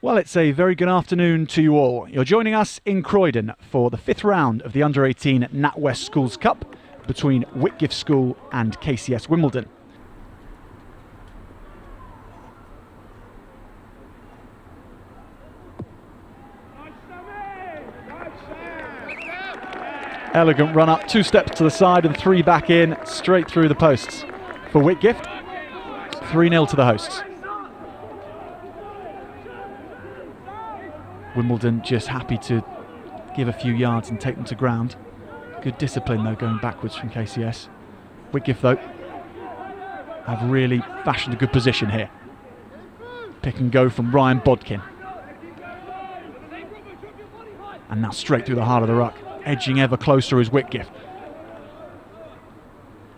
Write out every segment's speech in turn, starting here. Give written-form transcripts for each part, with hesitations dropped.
Well, it's a very good afternoon to you all. You're joining us in Croydon for the 5th round of the Under-18 NatWest Schools Cup between Whitgift School and KCS Wimbledon. Elegant run up, 2 steps to the side and 3 back in, straight through the posts for Whitgift. 3-0 to the hosts. Wimbledon just happy to give a few yards and take them to ground. Good discipline though going backwards from KCS. Whitgift though have really fashioned a good position here. Pick and go from Ryan Bodkin. And now straight through the heart of the ruck. Edging ever closer is Whitgift.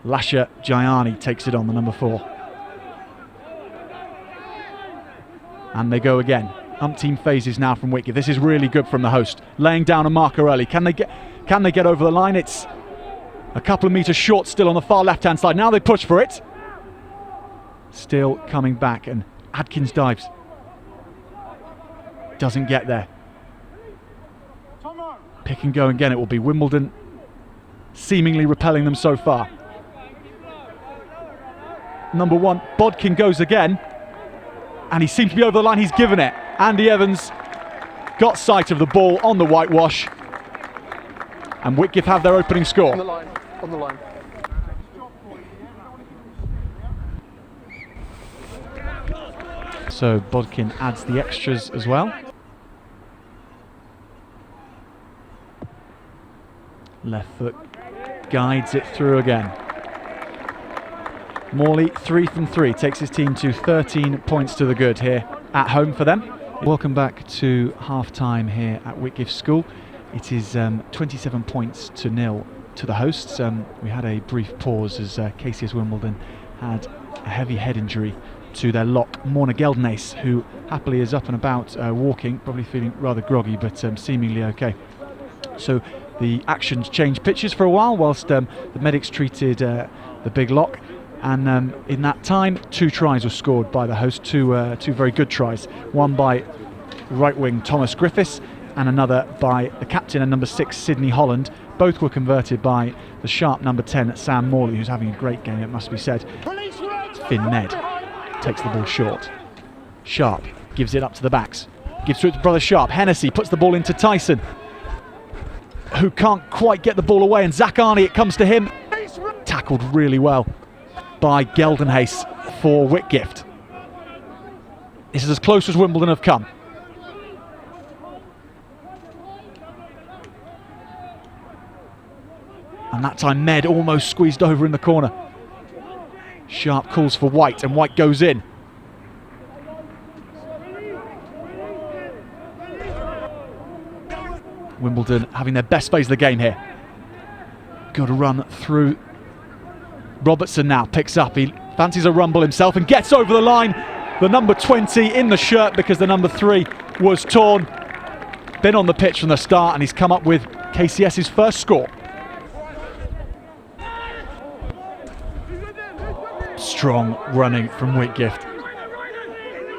Lasha Jayani takes it on, the number 4. And they go again. Umpteen phases now from Whitgift. This is really good from the host. Laying down a marker early. Can they get over the line? It's a couple of metres short still on the far left-hand side. Now they push for it. Still coming back, and Adkins dives. Doesn't get there. Pick and go again it will be. Wimbledon seemingly repelling them so far. Number 1, Bodkin goes again. And he seems to be over the line, he's given it. Andy Evans got sight of the ball on the whitewash. And Whitgift have their opening score. On the line, on the line. So Bodkin adds the extras as well. Left foot guides it through again. Morley, 3 from 3, takes his team to 13 points to the good here at home for them. Welcome back to half-time here at Whitgift School. It is 27 points to 0 to the hosts. We had a brief pause as KCS Wimbledon had a heavy head injury to their lock, Morna Geldenace, who happily is up and about walking, probably feeling rather groggy, but seemingly okay. So the actions changed pitches for a while whilst the medics treated the big lock. And in that time, 2 tries were scored by the host, two very good tries. One by right wing Thomas Griffiths and another by the captain and number 6 Sydney Holland. Both were converted by the sharp number 10 Sam Morley, who's having a great game, it must be said. Finn Ned takes the ball short. Sharp gives it up to the backs. Gives it to brother Sharp. Hennessy puts the ball into Tyson, who can't quite get the ball away, and Zach Arney, it comes to him. Tackled really well by Geldenhace for Whitgift. This is as close as Wimbledon have come. And that time Med almost squeezed over in the corner. Sharp calls for White, and White goes in. Wimbledon having their best phase of the game here. Got to run through. Robertson now picks up, he fancies a rumble himself and gets over the line. The number 20 in the shirt because the number 3 was torn. Been on the pitch from the start and he's come up with KCS's first score. Strong running from Whitgift.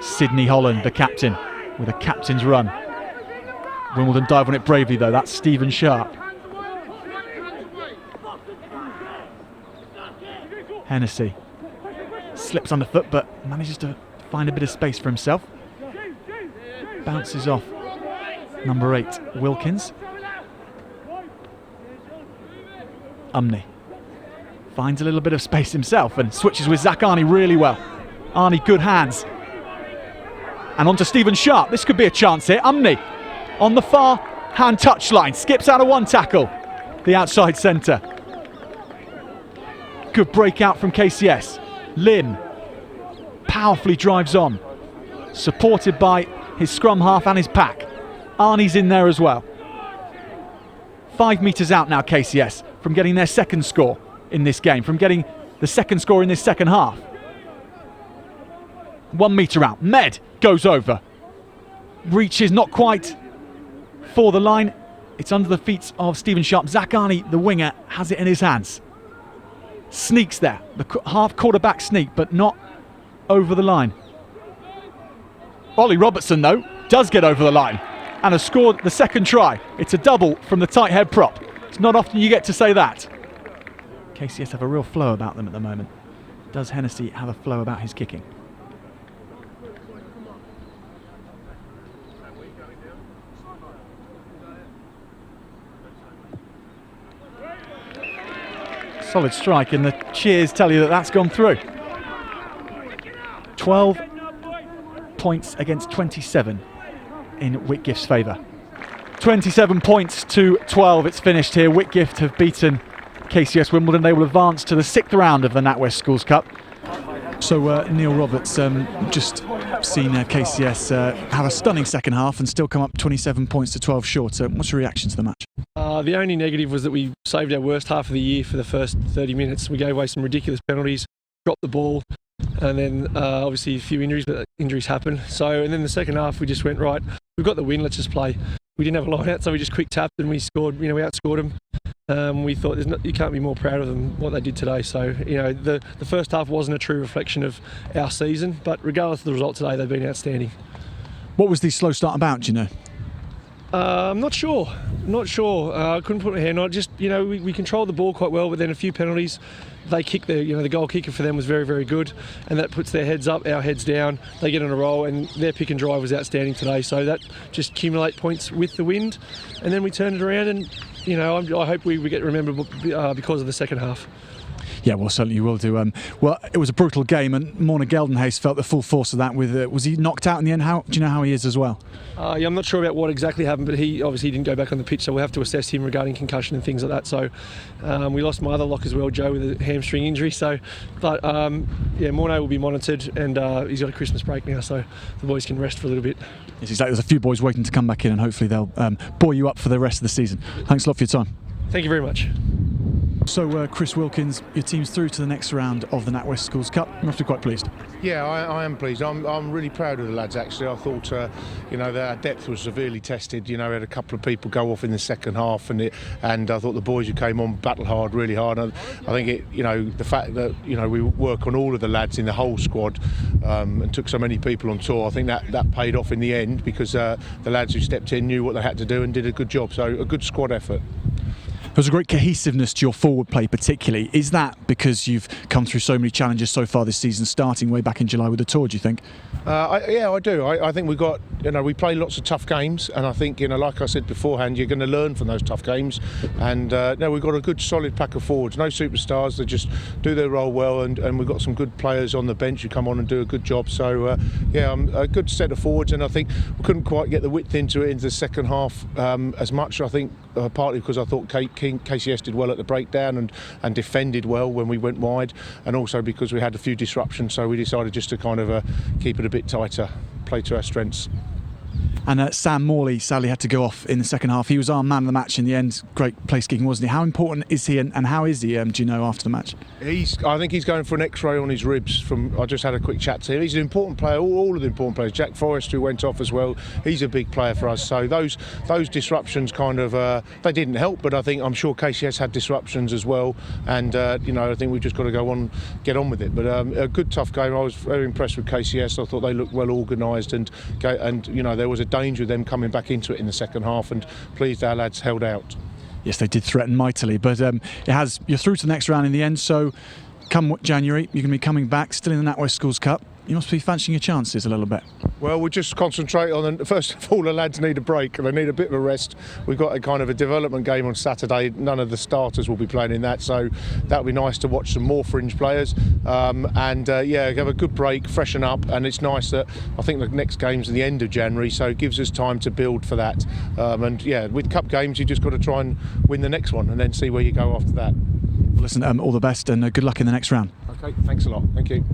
Sydney Holland, the captain, with a captain's run. Wimbledon dive on it bravely though, that's Stephen Sharp. Hennessy slips underfoot but manages to find a bit of space for himself. Bounces off number 8 Wilkins. Umney finds a little bit of space himself and switches with Zach Arney really well. Arney, good hands. And on to Stephen Sharp. This could be a chance here. Umney on the far hand touch line. Skips out of one tackle. The outside centre. Good breakout from KCS. Lim powerfully drives on. Supported by his scrum half and his pack. Arney's in there as well. 5 metres out now KCS from getting their second score in this game. From getting the second score in this second half. 1 metre out. Med goes over. Reaches not quite for the line. It's under the feet of Stephen Sharp. Zach Arney, the winger, has it in his hands. Sneaks there. The half quarterback sneak, but not over the line. Ollie Robertson, though, does get over the line and has scored the second try. It's a double from the tight head prop. It's not often you get to say that. KCS have a real flow about them at the moment. Does Hennessy have a flow about his kicking? Solid strike, and the cheers tell you that that's gone through. 12 points against 27 in Whitgift's favour. 27 points to 12, it's finished here. Whitgift have beaten KCS Wimbledon. They will advance to the 6th round of the NatWest Schools Cup. So Neil Roberts, just seen KCS have a stunning second half and still come up 27 points to 12 short. So what's your reaction to the match? The only negative was that we saved our worst half of the year for the first 30 minutes. We gave away some ridiculous penalties, dropped the ball, and then obviously a few injuries, but injuries happen. So, and then the second half we just went, right, we've got the win, let's just play. We didn't have a line out, so we just quick tapped and we scored. We outscored them. We thought you can't be more proud of them what they did today. So the first half wasn't a true reflection of our season, but regardless of the result today, they've been outstanding. What was the slow start about? Do you know? I'm not sure. I couldn't put my hand on it. Just we controlled the ball quite well, but then a few penalties. They kicked the goal kicker for them was very, very good, and that puts their heads up, our heads down. They get on a roll, and their pick and drive was outstanding today. So that just accumulate points with the wind, and then we turned it around. And I hope we get remembered because of the second half. Yeah, well, certainly you will do. Well, it was a brutal game, and Morna Geldenhuys felt the full force of that. Was he knocked out in the end? Do you know how he is as well? Yeah, I'm not sure about what exactly happened, but he obviously didn't go back on the pitch, so we'll have to assess him regarding concussion and things like that. So we lost my other lock as well, Joe, with a hamstring injury. So, but Morna will be monitored, and he's got a Christmas break now, so the boys can rest for a little bit. Yes, exactly. There's a few boys waiting to come back in, and hopefully they'll buoy you up for the rest of the season. Thanks a lot for your time. Thank you very much. So Chris Wilkins, your team's through to the next round of the NatWest Schools Cup. You must be quite pleased. Yeah, I am pleased. I'm really proud of the lads, actually. I thought their depth was severely tested. We had a couple of people go off in the second half, and I thought the boys who came on battled hard, really hard. And I think the fact that we work on all of the lads in the whole squad and took so many people on tour, I think that paid off in the end, because the lads who stepped in knew what they had to do and did a good job. So a good squad effort. There's a great cohesiveness to your forward play particularly. Is that because you've come through so many challenges so far this season, starting way back in July with the tour, do you think? I do. I think we play lots of tough games, and I think, like I said beforehand, you're going to learn from those tough games. And we've got a good solid pack of forwards. No superstars, they just do their role well, and we've got some good players on the bench who come on and do a good job. So a good set of forwards, and I think we couldn't quite get the width into the second half as much. I think partly because I thought KCS did well at the breakdown and defended well when we went wide, and also because we had a few disruptions, so we decided just to kind of keep it a bit tighter, play to our strengths. And Sam Morley sadly had to go off in the second half. He was our man of the match in the end. Great place kicking, wasn't he? How important is he, and how is he, do you know, after the match? I think he's going for an X-ray on his ribs. I just had a quick chat to him. He's an important player, all of the important players. Jack Forrest, who went off as well, he's a big player for us. So those disruptions kind of, they didn't help, but I'm sure KCS had disruptions as well. And, I think we've just got to get on with it. But a good, tough game. I was very impressed with KCS. I thought they looked well organised, and there was a danger of them coming back into it in the second half, and pleased our lads held out. Yes, they did threaten mightily, but you're through to the next round in the end, so come January you're going to be coming back still in the NatWest Schools Cup. You must be fancying your chances a little bit. Well, we'll just concentrate on first of all, the lads need a break and they need a bit of a rest. We've got a kind of a development game on Saturday. None of the starters will be playing in that, so that'll be nice to watch some more fringe players have a good break, freshen up, and it's nice that I think the next game's at the end of January, so it gives us time to build for that. With cup games you just got to try and win the next one and then see where you go after that. Well, listen, all the best and good luck in the next round. Okay, thanks a lot. Thank you.